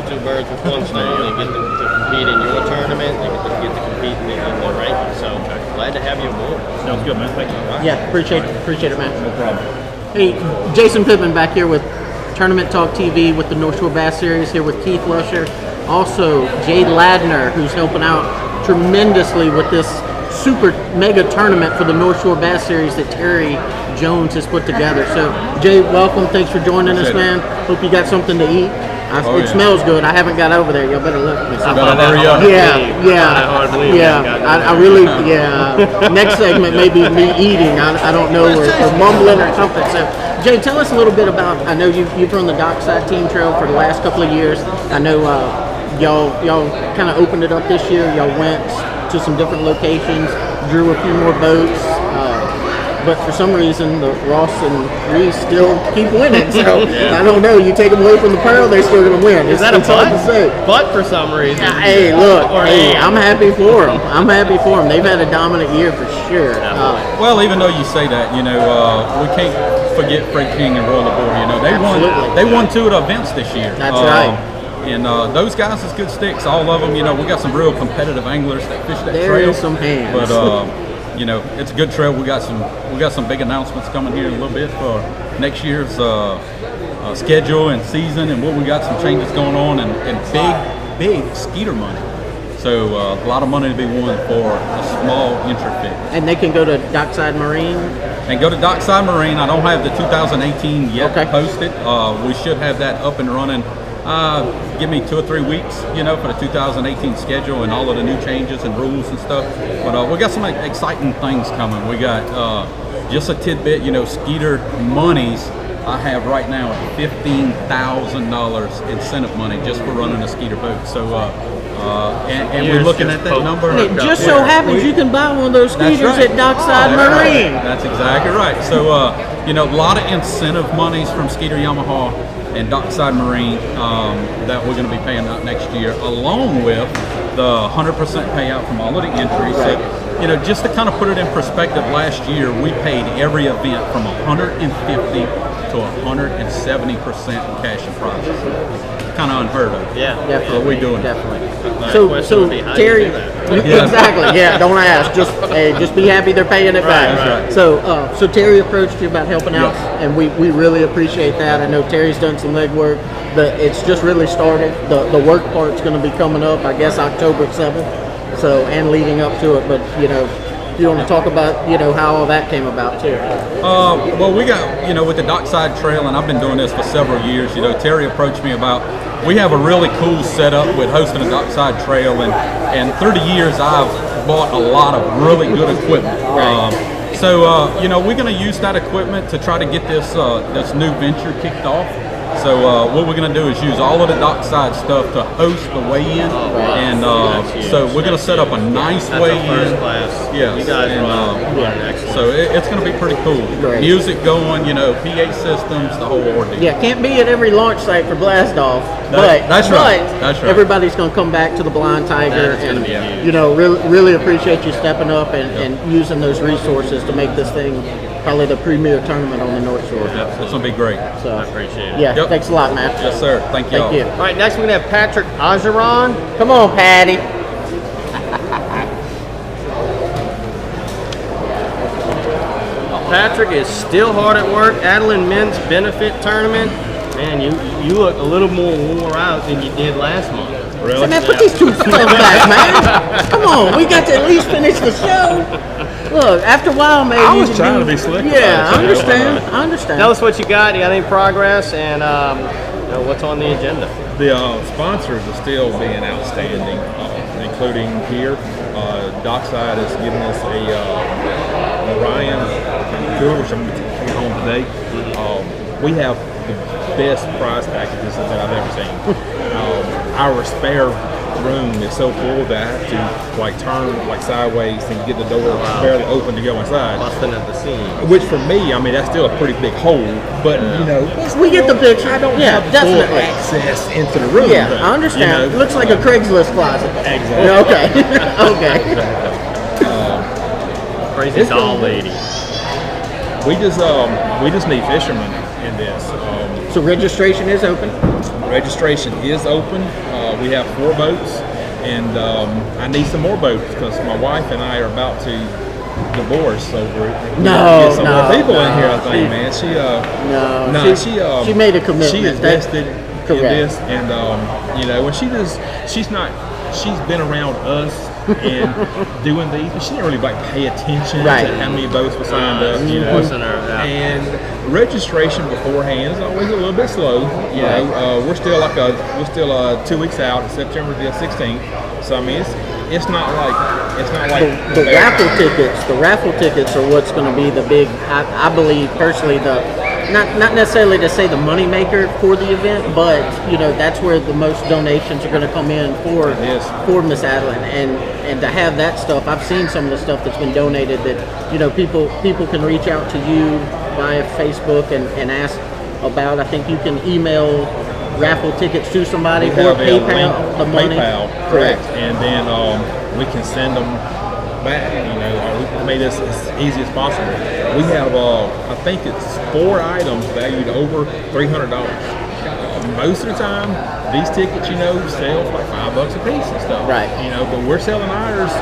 2 birds with one stone. They get to compete in your tournament. They get to compete in the ranking. So glad to have you aboard. Sounds good, man. Thank you. Yeah, appreciate it, man. No problem. Hey, Jason Pittman back here with Tournament Talk TV with the North Shore Bass Series here with Keith Lusher. Also, Jay Ladner, who's helping out tremendously with this super mega tournament for the North Shore Bass Series that Terry Jones has put together. So, Jay, welcome. Thanks for joining us, man. Hope you got something to eat. It smells good. I haven't got over there. Y'all better look. I really. Next segment may be me eating. I don't know, or mumbling or something. So, Jay, tell us a little bit about. I know you've run the Dockside Team Trail for the last couple of years. I know y'all kind of opened it up this year. Y'all went to some different locations, drew a few more boats. But for some reason, the Ross and Reese still keep winning. So I don't know. You take them away from the Pearl, they're still going to win. Is that a hard to say? But for some reason. Hey, look. I'm happy for them. They've had a dominant year for sure. Well, even though you say that, we can't forget Fred King and Royal Labor. They won 2 of the events this year. That's right. And those guys is good sticks, all of them. We got some real competitive anglers that fish that trail. There is some hands. But it's a good trail. We got some big announcements coming here in a little bit for next year's schedule and season, and we got some changes going on, and big skeeter money. So a lot of money to be won for a small entry fee. And they can go to Dockside Marine. And go to Dockside Marine. I don't have the 2018 yet posted. We should have that up and running. Give me 2 or 3 weeks, for the 2018 schedule and all of the new changes and rules and stuff. But we got some exciting things coming. We got just a tidbit, skeeter monies. I have right now $15,000 incentive money just for running a skeeter boat. So, and we're looking at that number. And it just so happens you can buy one of those skeeters at Dockside Marine. That's exactly right. So, a lot of incentive monies from Skeeter Yamaha and Dockside Marine that we're going to be paying out next year, along with the 100% payout from all of the entries. So, just to kind of put it in perspective, last year we paid every event from $150 to 170% in cash and prizes. Kind of unheard of. Yeah, definitely. What we doing? Definitely. So Terry, exactly. Yeah, don't ask. Just be happy they're paying it back. Right. So Terry approached you about helping out, and we really appreciate that. I know Terry's done some legwork, but it's just really started. The work part's going to be coming up, I guess, October 7th. So and leading up to it, but you want to talk about how all that came about too? Well, we got with the Dockside Trail, and I've been doing this for several years. Terry approached me about we have a really cool setup with hosting a Dockside Trail, and through the years I've bought a lot of really good equipment. So we're going to use that equipment to try to get this new venture kicked off. So what we're going to do is use all of the Dockside stuff to host the weigh-in, and so we're going to set up a nice weigh-in. Yes, you guys are excellent. So it's going to be pretty cool. Great. Music going, PA systems, the whole ordeal. Yeah, can't be at every launch site for Blast Off, that's right. Everybody's going to come back to the Blind Tiger, and really appreciate you stepping up and using those resources to make this thing probably the premier tournament on the North Shore. It's going to be great. So I appreciate it. Yeah, thanks a lot, Matt. Yes, sir. Thank you. Thank you. All right, next we're going to have Patrick Engerran. Come on, Patty. Patrick is still hard at work. Adeline Men's Benefit Tournament. Man, you look a little more wore out than you did last month. Really? So, man, put these two stuff back, man. Come on, we got to at least finish the show. Look, after a while, man. I was trying to be slick. Yeah, I understand. Tell us what you got. You got any progress, and what's on the agenda? The sponsors are still being outstanding, including Pear. Dockside is giving us a Orion tour, which I'm taking home today. We have the best prize packages that I've ever seen. Our spare room is so full that I have to turn sideways and get the door barely open to go inside. Busting at the seams. Which for me, that's still a pretty big hole. But we get the picture. I don't have full access into the room. Yeah, I understand. It looks like a Craigslist closet. Exactly. Okay. Crazy doll lady. We just need fishermen in this. So registration is open? Registration is open. We have 4 boats, and I need some more boats because my wife and I are about to divorce. So we're get some more people in here. I think, man. She made a commitment. She invested in this, and she's been around us and doing these, but she didn't really pay attention to how many boats were signed up. And registration beforehand is always a little bit slow. We're still 2 weeks out, September the 16th. So it's not like the raffle tickets. The raffle tickets are what's going to be the big. I believe personally not necessarily to say the money maker for the event, but that's where the most donations are going to come in for Miss Adeline, and to have that stuff. I've seen some of the stuff that's been donated that people can reach out to you via Facebook and ask about. I think you can email raffle tickets to somebody or PayPal the money. PayPal, correct, and then we can send them back. We made this as easy as possible. We have I think it's 4 items valued over $300. Most of the time, these tickets, sell for $5 a piece and stuff. Right. But we're selling ours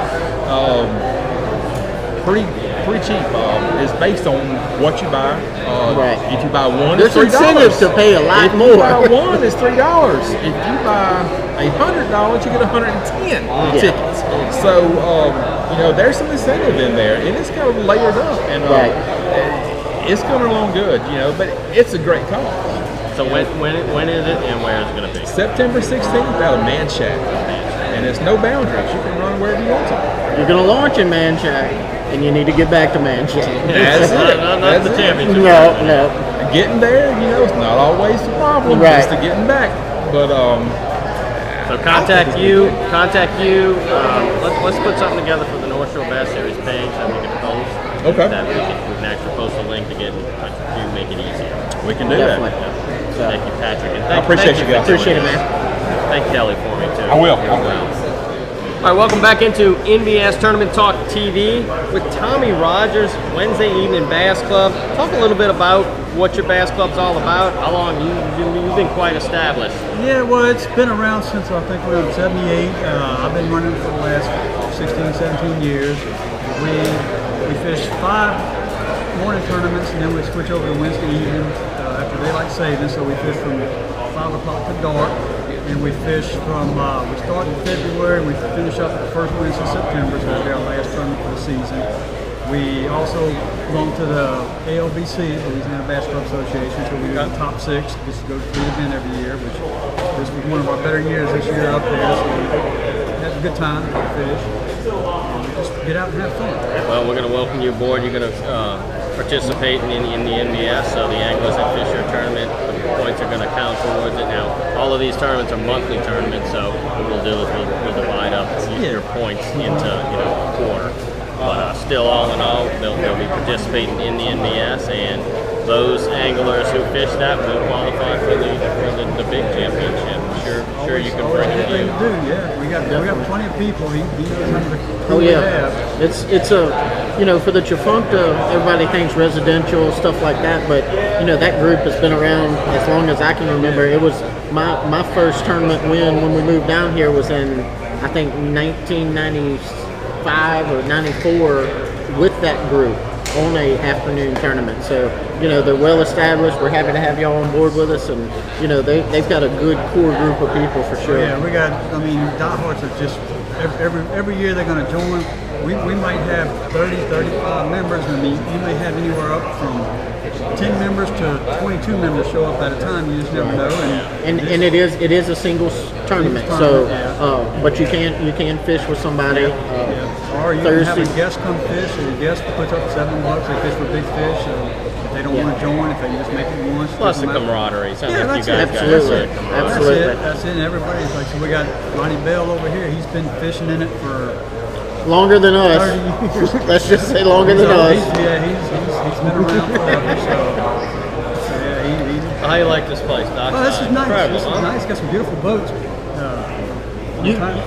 pretty cheap. It's based on what you buy. Right. If you buy one, there's it's $3. incentives to pay a lot more. If you buy one, it's $3. If you buy $100, you get 110 tickets. So there's some incentive in there, and it's kind of layered up, and it's going along good. But it's a great cause. So when is it, and where is it going to be? September 16th out of Man Shack, and there's no boundaries. You can run wherever you want to. You're going to launch in Man Shack, and you need to get back to Man Shack. That's it. Not the championship. No. Getting there, it's not always the problem. Right. Just to getting back, but So contact you. Let's put something together for the North Shore Bass Series page that we can post. Okay. That we can actually post a link to get in touch with you, make it easier. We can do Definitely. that. Thank you, Patrick. And I appreciate you guys. Appreciate it, man. Thank Kelly for me too. I will. All right, welcome back into NBS Tournament Talk TV with Tommy Rogers, Wednesday Evening Bass Club. Talk a little bit about what your bass club's all about. How long you've been quite established? Yeah, well, it's been around since I think around 78. I've been running for the last 16, 17 years. We fish 5 morning tournaments, and then we switch over to Wednesday evenings after daylight savings. So we fish from 5 o'clock to dark. And we fish from, we start in February, we finish up the first Wednesday in September, so that'll be our last tournament for the season. We also belong to the ALBC, Louisiana Bass Club Association, so we got top 6, just go to the event every year, which this was one of our better years this year up there, so we had a good time, good fish, and we just get out and have fun. Well, we're going to welcome you aboard. You're going to participate in the NBS, so the anglers that fish your tournament, the points are going to count towards it. Now, all of these tournaments are monthly tournaments, so what we'll do is we'll divide up your points into a quarter. But still, all in all, they'll be participating in the NBS, and those anglers who fish that will qualify for the big championship. Sure, you can bring them to you. Yeah, we got plenty of people. He knows how to. Oh yeah, it's a for the Chafuncta, everybody thinks residential stuff like that, but that group has been around as long as I can remember. It was my first tournament win when we moved down here was in I think 1995 or 94 with that group on a afternoon tournament. So they're well established. We're happy to have y'all on board with us, and they've got a good core group of people for sure. Yeah, we got. I mean, diehards are just every year they're going to join. We might have 30, 35 members. I mean, you may have anywhere up from 10 members to 22 members show up at a time. You just never know. And it is a singles tournament. So, but you can fish with somebody. Or you can have a guest come fish, and the guest puts up $7. They fish for big fish. If they don't want to join, if they just make it once. Plus the camaraderie. Sounds like you guys absolutely. That's it. Everybody's like, so we got Ronnie Bell over here. He's been fishing in it for longer than us. 30 years. Let's just say longer than us. He's been around forever. So yeah, how you like this place, Dockside? Oh, this is nice. Incredible, This is nice. Got some beautiful boats.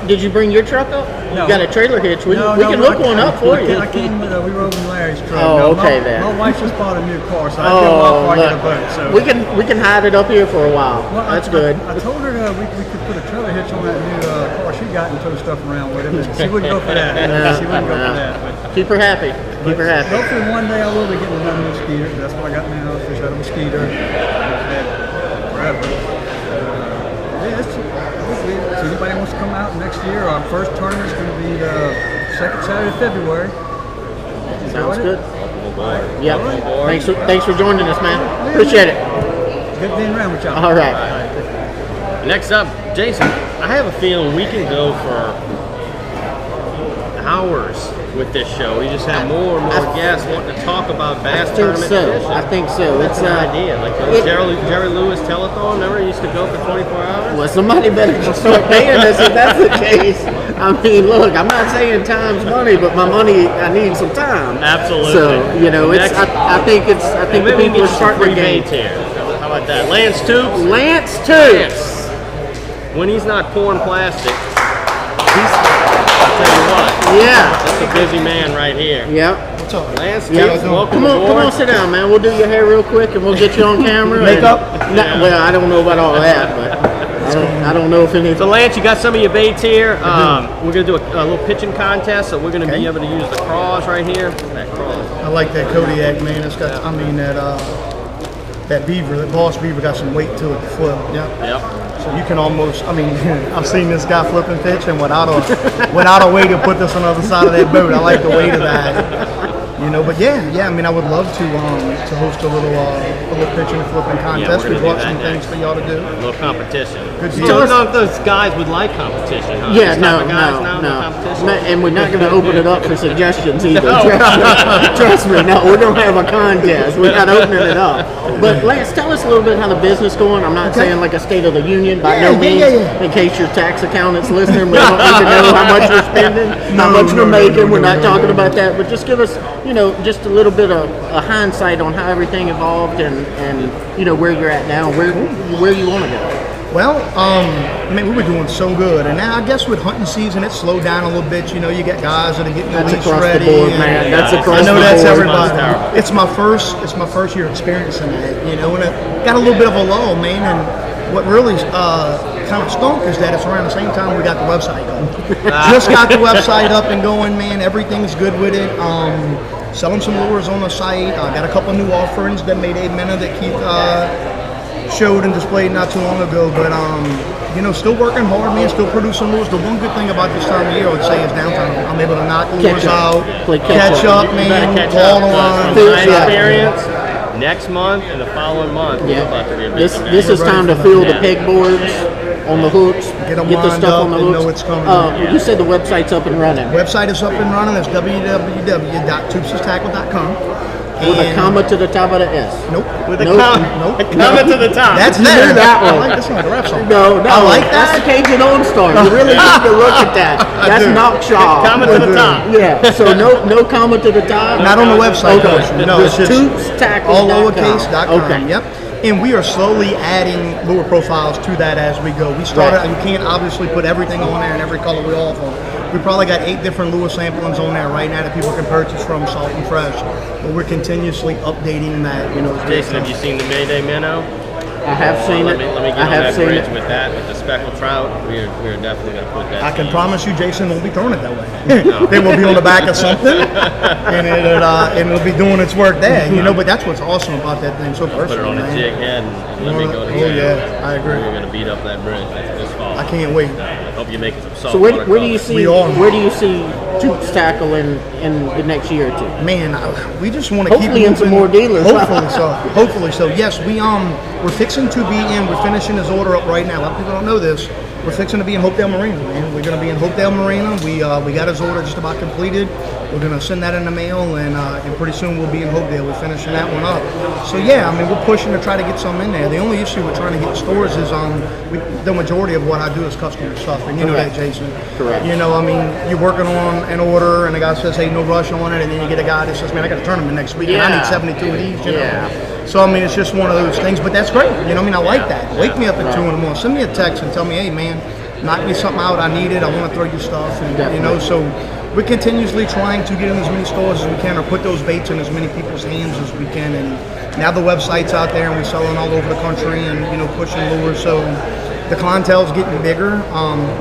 Did you bring your truck up? No. You got a trailer hitch. We can look one up for you. I came with we rode in Larry's truck. Oh, okay then. My wife just bought a new car, so I didn't want to get a boat. So we can hide it up here for a while. Well, that's good. I told her we could put a trailer hitch on that new car she got and tow stuff around with it, but she wouldn't go for that. She wouldn't go for that. But keep her happy. Keep her happy. Hopefully one day I will be getting another mosquito. That's what I got now. Fish out of mosquito. Forever. So anybody wants to come out next year, our first tournament is going to be the second Saturday of February. Sounds good. Yeah. Right. Thanks for joining us, man. Appreciate it. Good being around with y'all. All right. Next up, Jason, I have a feeling we can go for hours with this show. We just have more and more guests wanting to talk about bass tournament fishing. I think so. That's an idea. Like the Jerry Lewis telethon, remember he used to go for 24 hours? Well, somebody better just start paying us if that's the case. I mean, look, I'm not saying time's money, but my money, I need some time. Absolutely. So, I think the people are starting to gain. How about that? Lance Toup. Lance Toup. When he's not pouring plastic, I'll tell you what. Yeah. That's a busy man right here. Yep. What's up, Lance? Yep. Welcome Come on, sit down, man. We'll do your hair real quick and we'll get you on camera. Makeup? Well, I don't know about all that, but I don't know if any. So Lance, you got some of your baits here. We're gonna do a little pitching contest, so we're gonna be able to use the craws right here. That craws. I like that Kodiak, man. It's got, that beaver, that boss beaver got some weight to it to flip. Yep. So you can almost, I've seen this guy flipping fish and without a way to put this on the other side of that boat. I like the weight of that. But I would love to host a little pitching and flipping contest. We've got some things for y'all to do. A little competition. Good So I don't know if those guys would like competition, huh? Yeah, no. And we're not going to open it up for suggestions either. Trust me, no, we're going to have a contest. We're not opening it up. But Lance, tell us a little bit how the business going. I'm not saying like a State of the Union by no means. In case your tax accountant's listening, we don't need to know how much we're spending, how much we're making. We're not talking about that, but just give us, just a little bit of a hindsight on how everything evolved and where you're at now, where you want to go. Well, man, we were doing so good, and now I guess with hunting season, it slowed down a little bit. You know, you get guys that are getting the weeks ready. The board, man. That's across I know the that's board. everybody. It's my first year experiencing that. You know, and it got a little bit of a lull, man. And what really kind of stunk is that it's around the same time we got the website going. Just got the website up and going, man. Everything's good with it. Selling some lures on the site. Got a couple new offerings that made Melinda that Keith showed and displayed not too long ago. But you know, still working hard, man. Still producing lures. The one good thing about this time of year, I would say, is downtime. I'm able to knock lures out, catch up, man. Ball on. Experience. Next month and the following month. Yeah. About to be a big This is time to fill the pegboards on the hooks. Get them the stuff on the and hooks. know it's coming. You said the website's up and running. Website is up and running. It's www.toupstackle.com. With a comma to the top of the S. Nope. With a comma to the top. That's You there. knew that one. I like this one. The rap song. No, I like That's that. the Cajun Own Star. You really need to look at that. That's Knockshaw. Comma to the top. Yeah. So no comma to the top. Not on the website. Okay. No, it's just Toupstackle.com. all lowercase.com. Okay. Yep. And we are slowly adding lure profiles to that as we go. We started. You can't obviously put everything on there and every color we offer. We probably got 8 different lure samplings on there right now that people can purchase from Salt and Fresh. But we're continuously updating that. You know, Jason, have you seen the Mayday minnow? I have seen it. Let me get I on have that seen bridge it. with that, with the speckled trout. We're definitely going to put that. I can to promise you, Jason won't be throwing it that way. They will be on the back of something, and it'll be doing its work there. You know, but that's what's awesome about that thing. So put it personal, on a man. jig head and let me go to yeah, I agree. We're going to beat up that bridge this fall. I can't wait. I hope you make some salt. So where do you see We are. where do you see Toupstackle in the next year or two? Man, we just want to keep Hopefully in some more dealers. Hopefully so. Hopefully so. Yes, we're fixing to be in. We're finishing his order up right now. A lot of people don't know this. We're fixing to be in Hopedale Marina, man. We're going to be in Hopedale Marina. We got his order just about completed. We're going to send that in the mail, and pretty soon we'll be in Hopedale. We're finishing that one up. So yeah, I mean, we're pushing to try to get some in there. The only issue we're trying to get stores is the majority of what I do is customer stuff, and you know that, Jason. Correct. You know, I mean, you're working on an order, and the guy says, "Hey, no rush on it," and then you get a guy that says, "Man, I got a tournament next week, and I need 72 of these." You know? So I mean, it's just one of those things, but that's great. You know, I mean, I like that. Wake me up at 2 in the morning. Send me a text and tell me, "Hey, man, knock me something out. I need it. I want to throw you stuff." And you know, so we're continuously trying to get in as many stores as we can, or put those baits in as many people's hands as we can. And now the website's out there, and we're selling all over the country, and you know, pushing lures. So the clientele's getting bigger.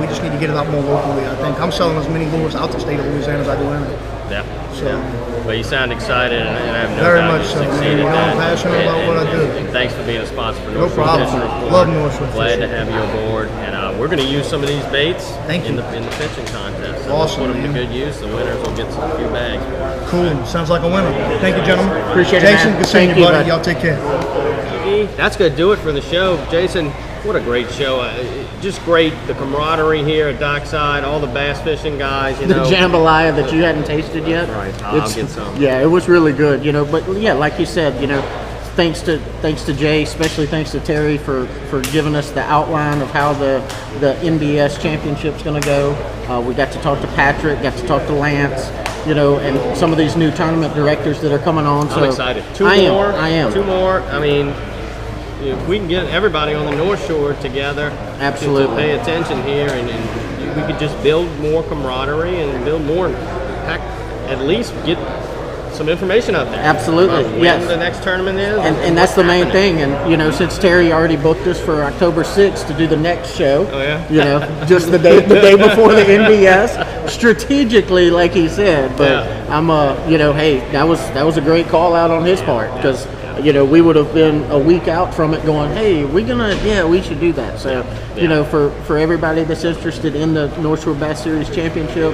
We just need to get it out more locally. I think I'm selling as many lures out the state of Louisiana as I do in it. Yeah. So. But you sound excited, and I have no Very doubt much you so, man. succeeded. You know, I'm passionate about what I do. And thanks for being a sponsor for No North Shore problem. Fishing Report. Love North Shore Glad Fishing. to have you aboard, and we're going to use some of these baits in the pitching contest. So Awesome, we'll put them man. to good use. The winners will get a few bags. Cool. Sounds like a winner. Thank you, gentlemen. Appreciate it, Jason, man. good seeing Thank you, you, buddy. bud. Y'all take care. That's going to do it for the show. Jason, what a great show. Just great. The camaraderie here at Dockside, all the bass fishing guys. You The know. jambalaya that you hadn't tasted yet. Right. I'll get some. Yeah, it was really good, you know. But yeah, like you said, you know, thanks to Jay, especially thanks to Terry for giving us the outline of how the NBS championship's going to go. We got to talk to Patrick, got to talk to Lance, you know, and some of these new tournament directors that are coming on. I'm excited. I am. Two more. I mean, if we can get everybody on the North Shore together Absolutely. to pay attention here, and we could just build more camaraderie and build more, heck, at least get some information out there. Absolutely, When yes. the next tournament is. And that's the main thing. And, you know, since Terry already booked us for October 6th to do the next show, yeah? you know, just the day before the NBS, strategically, like he said. But I'm, you know, hey, that was a great call out on his part, because, you know, we would have been a week out from it going, hey, we should do that. So, you know, for everybody that's interested in the North Shore Bass Series Championship,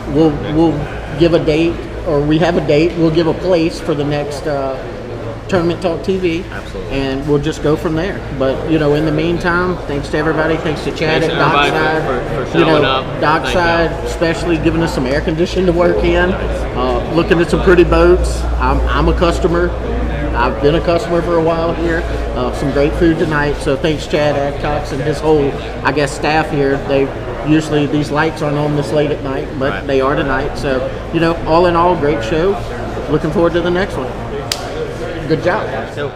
we'll give a date, or we have a date. We'll give a place for the next Tournament Talk TV. Absolutely. And we'll just go from there. But, you know, in the meantime, thanks to everybody. Thanks to Chad Thanks at everybody Dockside. for showing up. Dockside, especially giving us some air conditioning to work in. Looking at some pretty boats. I'm a customer. I've been a customer for a while here. Some great food tonight. So thanks, Chad Adcocks and his whole, I guess, staff here. Usually these lights aren't on this late at night, but they are tonight. So, you know, all in all, great show. Looking forward to the next one. Good job. So